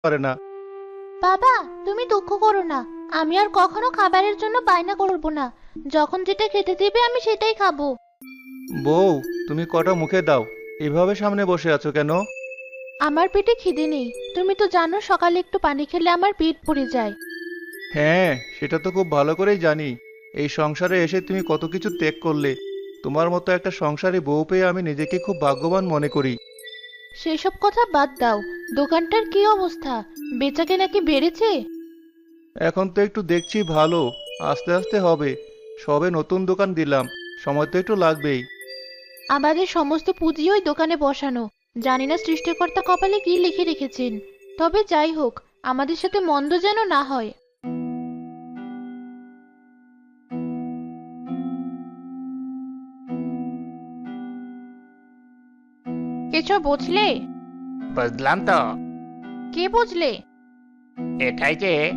পারে না। বাবা, তুমি দুঃখ করো না। আমি আর কখনো খাবারের জন্য বায়না করব না। যখন যেটা খেতে দিবে আমি সেটাই খাবো। বউ, তুমি কটা মুখে দাও, এভাবে সামনে বসে আছো কেন? আমার পেটে খিদে নেই। তুমি তো জানো সকালে একটু পানি খেলে আমার পেট ভরে যায়। হ্যাঁ, সেটা তো খুব ভালো করেই জানি। এই সংসারে এসে তুমি কত কিছু ত্যাগ করলে। তোমার মতো একটা সংসারে বউ পেয়ে আমি নিজেকে খুব ভাগ্যবান মনে করি। সেসব কথা বাদ দাও। দোকানটার কি অবস্থা? বেচাকেনা কি বেড়েছে? এখন তো একটু দেখছি ভালো, আস্তে আস্তে হবে। সবে নতুন দোকান দিলাম, সময় তো একটু লাগবেই। আমাদের সমস্ত পুঁজি ওই দোকানে বসানো। জানি না সৃষ্টিকর্তা কপালে কি লিখে রেখেছেন। তবে যাই হোক, আমাদের সাথে মন্দ যেন না হয়। কিছু বুঝলে? বুঝলাম তো। কে বুঝলে? এটাই যে